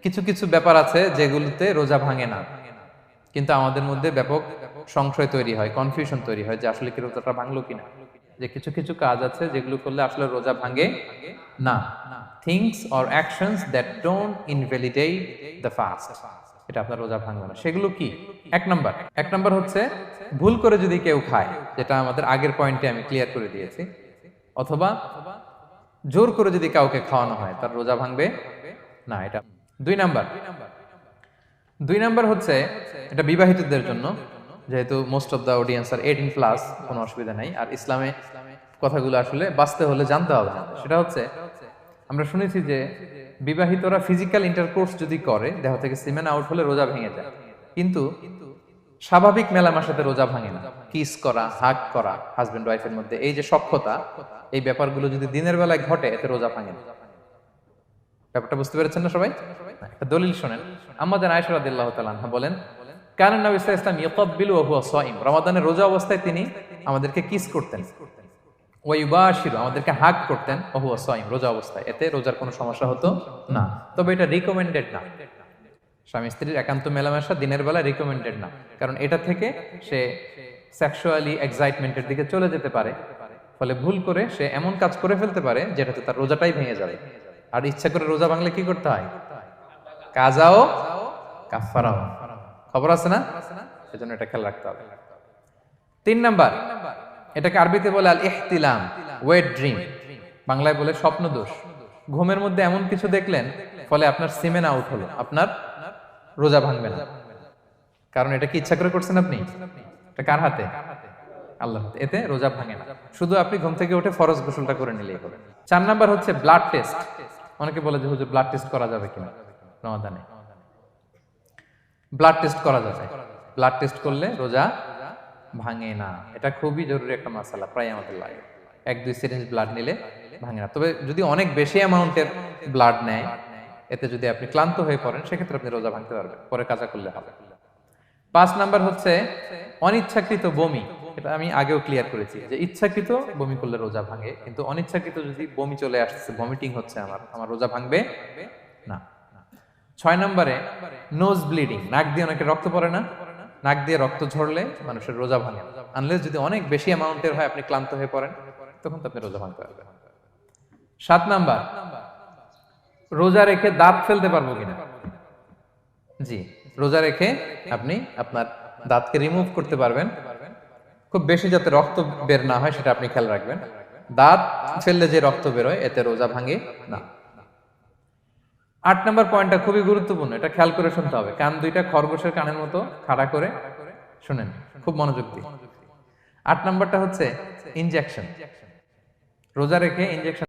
কিছু কিছু ব্যাপার আছে যেগুলোতে রোজা ভাঙে না, কিন্তু আমাদের মধ্যে ব্যাপক সংশয় তৈরি হয়, কনফিউশন তৈরি হয় যে আসলে কি রোজাটা ভাঙলো কিনা। যে কিছু কিছু কাজ আছে যেগুলো করলে আসলে রোজা ভাঙে না। Things or actions that don't invalidate the fast, এটা আপনার রোজা ভাঙবে না। সেগুলো কি? এক নাম্বার হচ্ছে ভুল করে যদি কেউ খায়, যেটা আমাদের আগের পয়েন্টে আমি ক্লিয়ার করে দিয়েছি, অথবা জোর করে যদি কাউকে খাওয়ানো হয়, তার রোজা ভাঙবে না। এটা দুই নাম্বার। দুই নাম্বার হচ্ছে এটা বিবাহিতদের জন্য, যেহেতু মোস্ট অফ দ্য অডিয়েন্স আর 18+, কোনো অসুবিধা নাই। আর ইসলামে কথাগুলো আসলে বাঁচতে হলে জানতে হবে না। সেটা হচ্ছে আমরা শুনেছি যে বিবাহিতরা ফিজিক্যাল ইন্টারকোর্স যদি করে, দেহ থেকে সিমেন আউট হলে রোজা ভেঙে যায়, কিন্তু স্বাভাবিক মেলামেশাতে রোজা ভাঙে না। কিস করা, হাগ করা হাজবেন্ড ওয়াইফের মধ্যে, এই যে সখ্যতা, এই ব্যাপারগুলো যদি দিনের বেলায় ঘটে, এতে রোজা ভাঙে না। ব্যাপারটা বুঝতে পেরেছেন না সবাই? একটা দলিল শোনেন। আমাদের আয়েশা রাদিয়াল্লাহু তাআলা আনহা বলেন, কারণ নবী সাল্লাল্লাহু আলাইহি ওয়াসাল্লাম ইয়াকাব্বিলু ওয়া হুয়া সাইম, রমাদানের রোজা অবস্থায় তিনি আমাদেরকে কিস করতেন, ওয়া ইউবাশিরু, আমাদেরকে হাগ করতেন, ওয়া হুয়া সাইম, রোজা অবস্থায়। এতে রোজার কোনো সমস্যা হতো না। তবে এটা রিকমেন্ডেড না। স্বামী স্ত্রীর একান্ত মেলামেশা দিনের বেলা রিকমেন্ডেড না, কারণ এটা থেকে সে সেক্সুয়ালি এক্সাইটমেন্টের দিকে চলে যেতে পারে। ফলে ভুল করে সে এমন কাজ করে ফেলতে পারে যেটাতে তার রোজাটাই ভেঙে যাবে। আর ইচ্ছা করে রোজা ভাঙলে কি করতে হয়? কাজাও কাফারাও। খবর আছে না? সেজন্য এটা খেয়াল রাখতে হবে। তিন নাম্বার, এটাকে আরবিতে বলে আল ইহতিলাম, ওয়েট ড্রিম, বাংলায় বলে স্বপ্ন দোষ। ঘুমের মধ্যে এমন কিছু দেখলেন, ফলে আপনার সিমেন আউট হলো, আপনার রোজা ভাঙবে না। কারণ এটা কি ইচ্ছা করে করছেন আপনি? এটা কার হাতে? আল্লাহর হাতে। এতে রোজা ভাঙে না। শুধু আপনি ঘুম থেকে উঠে ফরজ গোসলটা করে নিলেই হবে। 4 নাম্বার হচ্ছে ব্লাড টেস্ট। অনেকে বলে যে হুজুর ব্লাড টেস্ট করা যাবে কিনা রমাদানে? ব্লাড টেস্ট করা যাবে। ব্লাড টেস্ট করলে রোজা ভাঙে না। এটা খুবই জরুরি একটা মাসালা, প্রায় আমাদের লাগে। 1-2 সিরিঞ্জ ব্লাড নিলে ভাঙে না। তবে যদি অনেক বেশি অ্যামাউন্টের ব্লাড নেয়, এতে যদি আপনি ক্লান্ত হয়ে পড়েন, সেক্ষেত্রে আপনি রোজা ভাঙতে পারবেন, পরে কাজা করলে হবে। 5 নাম্বার হচ্ছে অনিচ্ছাকৃত বমি। এটা আমি আগেও ক্লিয়ার করেছি যে ইচ্ছাকৃত বমি করলে রোজা ভাঙে, কিন্তু অনিচ্ছাকৃত যদি বমি চলে আসছে, ভমিটিং হচ্ছে, আমার রোজা ভাঙবে না। 6 নম্বরে নোজ ব্লিডিং, নাক দিয়ে অনেকে রক্ত পড়ে না, নাক দিয়ে রক্ত ঝরলে মানুষের রোজা ভাঙে না, আনলেস যদি অনেক বেশি অ্যামাউন্টের হয়, আপনি ক্লান্ত হয়ে পড়েন, তখন তো আপনি রোজা ভাঙতে পারবেন। 7 নাম্বার, রোজা রেখে দাঁত ফেলতে পারবো কিনা? জি, রোজা রেখে আপনি আপনার দাঁতকে রিমুভ করতে পারবেন, খুব বেশি যাতে রক্ত বের না হয় সেটা আপনি খেয়াল রাখবেন। দাঁত ফেললে যে রক্ত বেরোয়, এতে রোজা ভাঙে না। 8 নম্বর পয়েন্টটা খুবই গুরুত্বপূর্ণ, এটা খেয়াল করে শুনতে হবে। কান দুইটা খরগোশের কানের মতো খাড়া করে শুনেন, খুব মনোযোগ দিয়ে। 8 নম্বরটা হচ্ছে ইনজেকশন। রোজা রেখে ইনজেকশন